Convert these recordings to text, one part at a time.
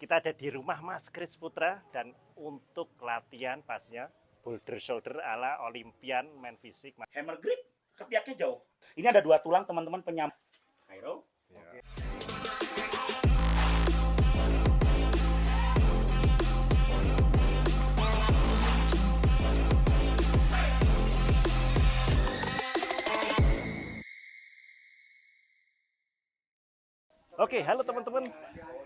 kita ada di rumah Mas Kris Putra dan untuk latihan pasnya boulder shoulder ala Olympian Man Fisik. Hammer grip, ketiaknya jauh. Ini ada dua tulang teman-teman penyambung. Ayo. Ya. Oke, halo teman-teman.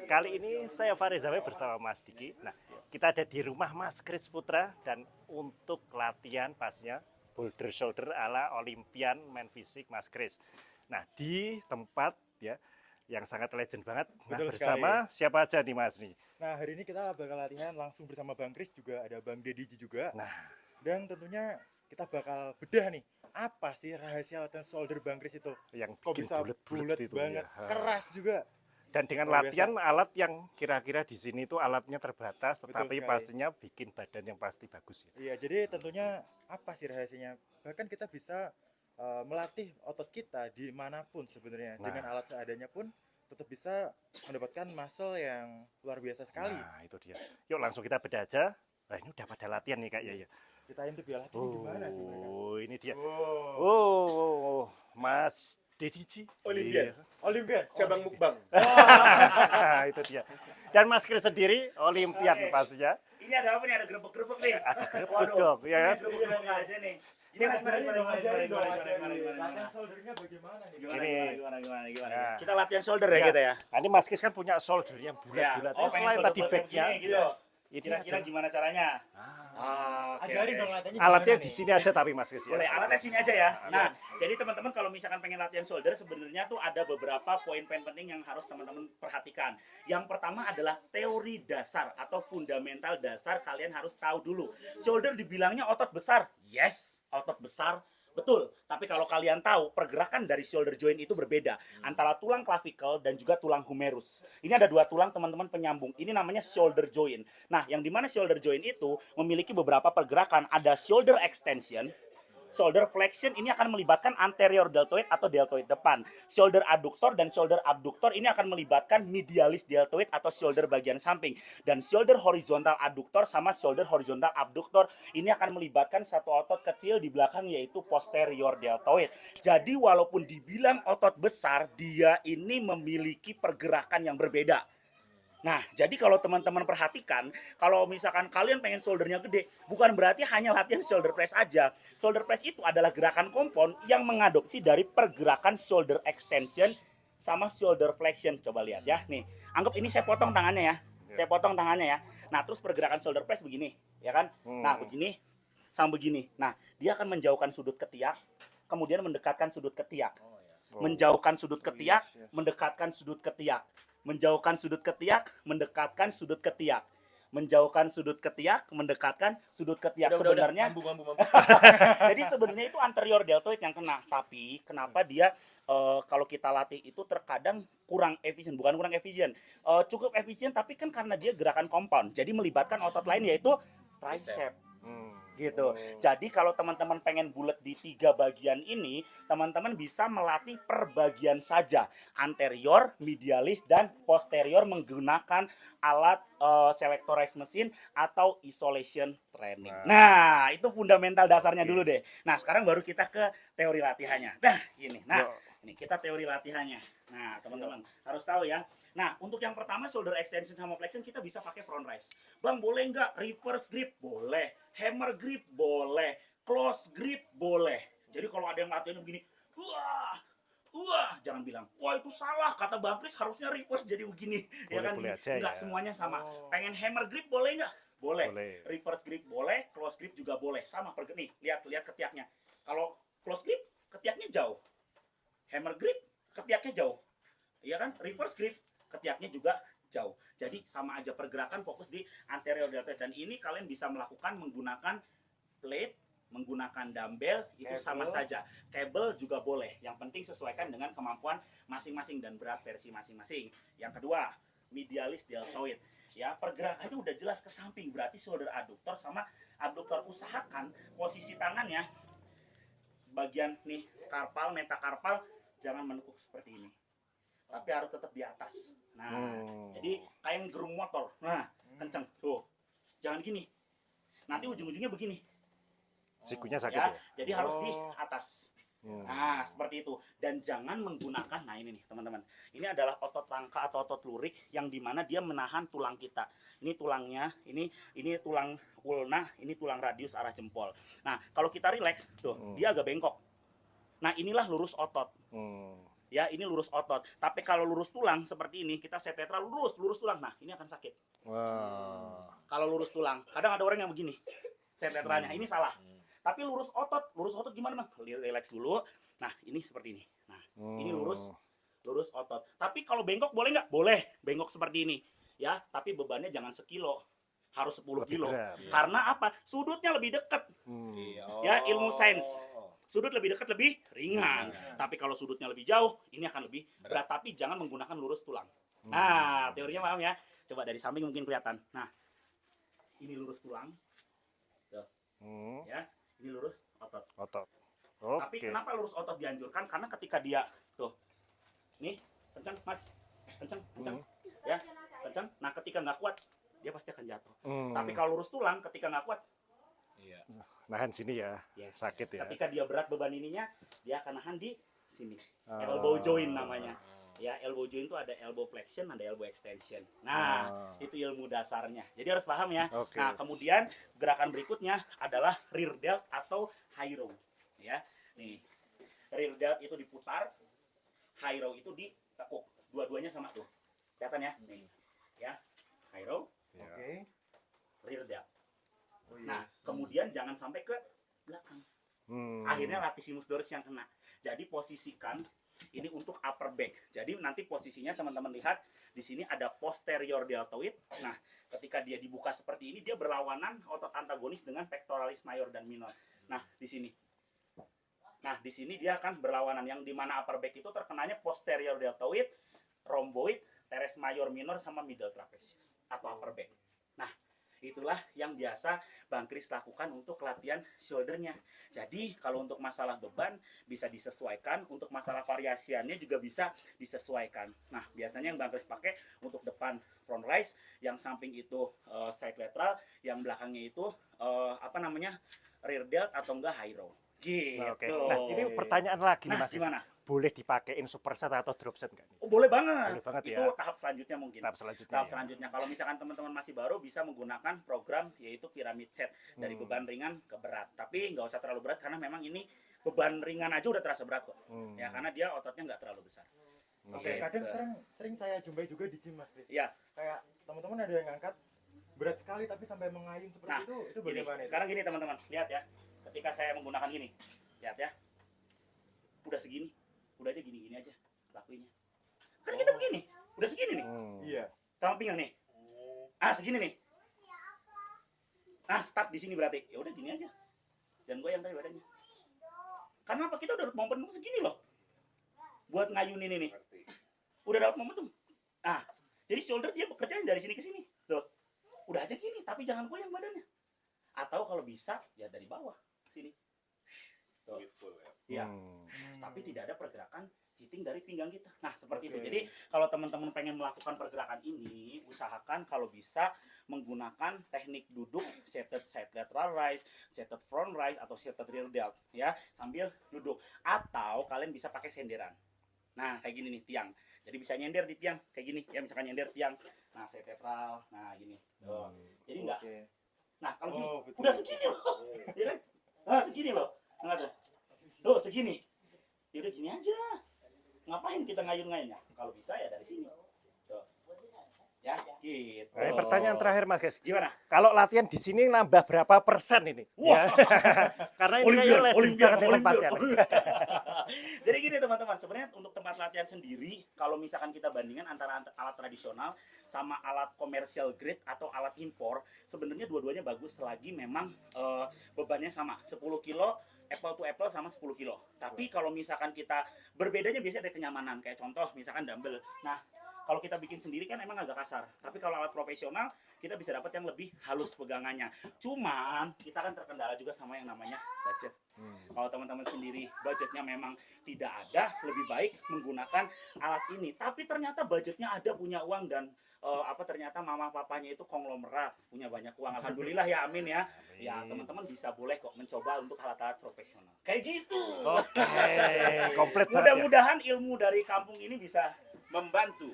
Kali ini saya Farizawe bersama Mas Diki. Nah, kita ada di rumah Mas Kris Putra dan untuk latihan pasnya boulder shoulder ala Olympian Man Fisik Mas Kris. Nah, di tempat ya yang sangat legend banget. Nah, Betul bersama sekali. siapa aja nih Mas nih? Nah, hari ini kita bakal latihan langsung bersama Bang Kris, juga ada Bang Deddy juga. Nah, Dan tentunya kita bakal bedah nih, apa sih rahasia latihan shoulder Bang Kris itu? yang Kok bikin bisa bulet-bulet bulat itu banget, ya. keras juga. Dan dengan Luar latihan alat yang kira-kira di sini itu alatnya terbatas, Betul tetapi sekali. pastinya bikin badan yang pasti bagus ya. Iya, jadi tentunya apa sih rahasianya? Bahkan kita bisa melatih otot kita dimanapun sebenarnya. Nah. Dengan alat seadanya pun tetap bisa mendapatkan muscle yang luar biasa sekali. Nah, itu dia. Yuk langsung kita bedah aja. Nah, ini udah pada latihan nih kayaknya ya. Kita intip ya, latihannya gimana sih mereka? Oh, ini dia. Wow. Oh, Mas Deddy. Olympian. Olympian. Cabang mukbang. Itu dia. Dan Mas Kris sendiri Olimpian pastinya. Ini ada apa nih? Ada gerbek-gerbek nih. Ada gerbek Waduh, dong, ya kan? ini gerbek-gerbek aja nih. Ini Ajarin dong, gimana? latihan shouldernya bagaimana nih? Gimana? Ya. Kita latihan shoulder ya Ya. kita ya. Nah, ini Mas Kris kan punya shoulder yang bulat-bulat. Oh, pengen Selain shoulder tadi bulat backnya, begini, gitu. ini Kira-kira ada- gimana caranya? Oke, Ajarin oke. dong latihannya alatnya gimana di nih? sini aja tapi Mas Kris ya. Boleh, alatnya sini aja ya. Nah, jadi teman-teman kalau misalkan pengen latihan shoulder, sebenarnya tuh ada beberapa poin-poin penting yang harus teman-teman perhatikan. Yang pertama adalah teori dasar atau fundamental dasar, kalian harus tahu dulu. Shoulder dibilangnya otot besar. Yes, otot besar. Betul, tapi kalau kalian tahu pergerakan dari shoulder joint itu berbeda antara tulang clavicle dan juga tulang humerus. Ini ada dua tulang teman-teman penyambung. Ini namanya shoulder joint. Nah, yang dimana shoulder joint itu memiliki beberapa pergerakan. Ada shoulder extension, shoulder flexion ini akan melibatkan anterior deltoid atau deltoid depan. Shoulder adductor dan shoulder abductor ini akan melibatkan medialis deltoid atau shoulder bagian samping. Dan shoulder horizontal adductor sama shoulder horizontal abductor ini akan melibatkan satu otot kecil di belakang yaitu posterior deltoid. Jadi walaupun dibilang otot besar, dia ini memiliki pergerakan yang berbeda. Nah, jadi kalau teman-teman perhatikan, kalau misalkan kalian pengen shouldernya gede, bukan berarti hanya latihan shoulder press aja. Shoulder press itu adalah gerakan kompon yang mengadopsi dari pergerakan shoulder extension sama shoulder flexion. Coba lihat ya, nih. Anggap ini saya potong tangannya ya. Saya potong tangannya ya. Nah, terus pergerakan shoulder press begini, ya kan? Nah, begini sama begini. Nah, dia akan menjauhkan sudut ketiak, kemudian mendekatkan sudut ketiak. Menjauhkan sudut ketiak, mendekatkan sudut ketiak. Menjauhkan sudut ketiak, mendekatkan sudut ketiak. Menjauhkan sudut ketiak, mendekatkan sudut ketiak. Sebenarnya Mambu. jadi sebenarnya itu anterior deltoid yang kena. Tapi kenapa dia kalau kita latih itu terkadang kurang efisien, bukan kurang efisien. Cukup efisien tapi kan karena dia gerakan compound. Jadi melibatkan otot lain yaitu tricep. Gitu. Jadi kalau teman-teman pengen bulat di 3 bagian ini, teman-teman bisa melatih per bagian saja, anterior, medialis, dan posterior menggunakan alat selectorized machine atau isolation training. Nah, itu fundamental dasarnya dulu deh. Nah, sekarang baru kita ke teori latihannya. Nah, ini. Nah, ini kita teori latihannya. Nah, teman-teman harus tahu ya. Nah, untuk yang pertama shoulder extension sama flexion kita bisa pakai front raise. Bang, boleh nggak reverse grip? Boleh. Hammer grip? Boleh. Close grip? Boleh. Jadi kalau ada yang latihannya begini, wah, jangan bilang, wah itu salah, kata Bang Kris harusnya reverse jadi begini. Ya kan? Boleh aja Nggak ya. semuanya sama. Pengen hammer grip boleh nggak? Boleh. Boleh. Reverse grip boleh, close grip juga boleh. Sama nih, lihat ketiaknya. Kalau close grip, ketiaknya jauh. Hammer grip, ketiaknya jauh. Iya kan? Reverse grip, ketiaknya juga jauh. Jadi sama aja pergerakan fokus di anterior deltoid. Dan ini kalian bisa melakukan menggunakan plate, menggunakan dumbbell, itu sama saja. Cable juga boleh. Yang penting sesuaikan dengan kemampuan masing-masing dan berat versi masing-masing. Yang kedua, medialis deltoid. Ya, pergerakannya udah jelas ke samping. Berarti shoulder adductor sama abductor. Usahakan posisi tangannya bagian nih karpal, metakarpal jangan menekuk seperti ini. Tapi harus tetap di atas. Nah, Hmm. jadi kayak gerung motor. Nah, kenceng. Tuh. Jangan gini. Nanti ujung-ujungnya begini. Sikunya sakit Ya, ya. jadi harus di Oh. atas. Hmm. Nah, seperti itu. Dan jangan menggunakan, nah ini nih teman-teman. Ini adalah otot rangka atau otot lurik yang dimana dia menahan tulang kita. Ini tulangnya, ini tulang ulna, ini tulang radius arah jempol. Nah, kalau kita rileks, tuh, dia agak bengkok. Nah, inilah lurus otot. Hmm. Ya, ini lurus otot. Tapi kalau lurus tulang seperti ini, kita set tetra lurus tulang. Nah, ini akan sakit. Wah. Kalau lurus tulang, kadang ada orang yang begini, set tetranya. Ini salah. Tapi lurus otot gimana bang? Relax dulu. Nah ini seperti ini. Nah ini lurus otot. Tapi kalau bengkok boleh nggak? Boleh. Bengkok seperti ini. Ya. Tapi bebannya jangan sekilo. Harus 10 Lebih kilo. berat. Karena apa? Sudutnya lebih dekat. Hmm. Ya ilmu sains. Sudut lebih dekat lebih ringan. Tapi kalau sudutnya lebih jauh, ini akan lebih berat. Tapi jangan menggunakan lurus tulang. Nah teorinya paham ya? Coba dari samping mungkin kelihatan. Nah ini lurus tulang. Hmm. Ya. Ini lurus otot. Otot. Tapi Oke. kenapa lurus otot dianjurkan? Karena ketika dia tuh, nih kencang mas, kencang, ya, kencang. Nah ketika nggak kuat, dia pasti akan jatuh. Tapi kalau lurus tulang, ketika nggak kuat, Nahan sini ya. yes. Sakit ya. Ketika dia berat beban ininya, dia akan nahan di sini. Ah. Elbow joint namanya. Ya, elbow joint itu ada elbow flexion, ada elbow extension. Nah, itu ilmu dasarnya. Jadi harus paham ya. Oke. Nah, kemudian gerakan berikutnya adalah rear delt atau high row. Ya, nih rear delt itu diputar, high row itu ditekuk. Dua-duanya sama tuh. Kelihatan ya? Nih, ya, high row, Ya. Oke. rear delt. Oh, iya. Nah, kemudian jangan sampai ke belakang. Akhirnya latissimus dorsi yang kena. Jadi posisikan ini untuk upper back. Jadi nanti posisinya teman-teman lihat di sini ada posterior deltoid. Nah, ketika dia dibuka seperti ini dia berlawanan otot antagonis dengan pectoralis major dan minor. Nah, di sini. Nah, di sini dia akan berlawanan yang dimana upper back itu terkenanya posterior deltoid, rhomboid, teres major minor sama middle trapezius atau upper back. Nah, itulah yang biasa Bang Kris lakukan untuk latihan shouldernya. Jadi kalau untuk masalah beban bisa disesuaikan, untuk masalah variasiannya juga bisa disesuaikan. Nah biasanya yang Bang Kris pakai untuk depan front raise, yang samping itu side lateral, yang belakangnya itu rear delt atau enggak high row. Gitu. Nah, oke. Nah ini pertanyaan lagi nih Nah, Mas. gimana? Boleh dipakein superset atau dropset nggak nih? Oh, boleh banget. Boleh banget Itu ya. tahap selanjutnya mungkin. Tahap selanjutnya. Tahap Ya. selanjutnya. Kalau misalkan teman-teman masih baru bisa menggunakan program yaitu pyramid set dari beban ringan ke berat. Tapi nggak usah terlalu berat karena memang ini beban ringan aja udah terasa berat kok. Ya karena dia ototnya nggak terlalu besar. Oke, kadang sering saya jumpai juga di gym Mas Kris. Iya. Kayak teman-teman ada yang ngangkat berat sekali tapi sampai mengayun seperti Nah, itu Gini, bagaimana? itu? sekarang gini teman-teman, lihat ya. Ketika saya menggunakan gini, lihat ya. Udah segini, udah aja gini-gini aja lakuinnya. Kan kita begini, udah segini nih. Iya. Sama pinggang nih. Ah, segini nih. Ah, start di sini berarti. Ya udah gini aja. Jangan goyang tadi badannya. Karena apa? Kita udah dapat momentum segini loh. Buat ngayunin ini. Udah dapat momentum. Ah, jadi shoulder dia bekerja dari sini ke sini. Loh. Udah aja gini, tapi jangan goyang badannya. Atau kalau bisa ya dari bawah sini. Tuh. Ya. Tapi tidak ada pergerakan cheating dari pinggang kita. Nah, seperti itu. Jadi, kalau teman-teman pengen melakukan pergerakan ini, usahakan kalau bisa menggunakan teknik duduk seated side lateral raise, seated front raise atau seated rear delt ya, sambil duduk. Atau kalian bisa pakai senderan. Nah, kayak gini nih tiang. Jadi bisa nyender di tiang kayak gini ya, misalkan nyender tiang. Nah, side lateral. Nah, gini. Tuh. Jadi enggak. Nah, kalau gini udah segini loh. Ya kan? Nah, segini loh. Enggak tuh. Tuh, segini. Ya udah gini aja. Ngapain kita ngayun-ngayunnya? Kalau bisa ya dari sini. Tuh. Ya, gitu. Nah, ini pertanyaan terakhir Mas Ges. Gimana? Kalau latihan di sini nambah berapa persen ini? Wah. Ya. Karena ini kayaknya legend banget nih tempatnya. Jadi gini teman-teman, sebenarnya untuk tempat latihan sendiri, kalau misalkan kita bandingkan antara alat tradisional sama alat komersial grade atau alat impor, sebenarnya dua-duanya bagus selagi memang bebannya sama, 10 kilo apple to apple sama 10 kilo. Tapi kalau misalkan kita berbedanya biasanya ada kenyamanan, kayak contoh misalkan dumbbell. Nah, Kalau kita bikin sendiri kan emang agak kasar. Tapi kalau alat profesional kita bisa dapat yang lebih halus pegangannya. Cuman kita kan terkendala juga sama yang namanya budget. Kalau teman-teman sendiri budgetnya memang tidak ada, lebih baik menggunakan alat ini. Tapi ternyata budgetnya ada, punya uang, dan ternyata mama papanya itu konglomerat, punya banyak uang. Alhamdulillah ya, amin ya. Ya teman-teman bisa boleh kok mencoba untuk alat-alat profesional. Kayak gitu. Oke, komplit banget ya. Mudah-mudahan ilmu dari kampung ini bisa membantu.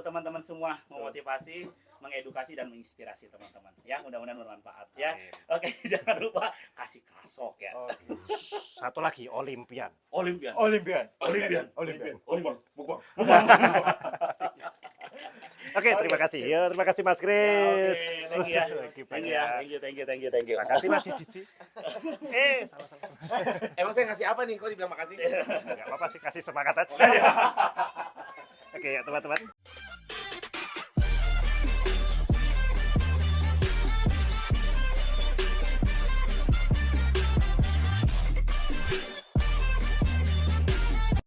teman-teman semua, memotivasi, mengedukasi dan menginspirasi teman-teman. Ya, mudah-mudahan bermanfaat ya. Amin. Oke, jangan lupa kasih krasok ya. Satu lagi, Olimpian. Olimpian. Olimpian. Olimpian. Olimpian. Olimpian. Oke, terima kasih. Ya, terima kasih Mas Kris. Thank you ya. Thank you Thank you ya. banyak. Thank you. Terima kasih Mas Cici. Sama-sama. Emang saya ngasih apa nih? Kok dibilang makasih? Enggak apa-apa sih, kasih semangat aja. Oke ya teman-teman,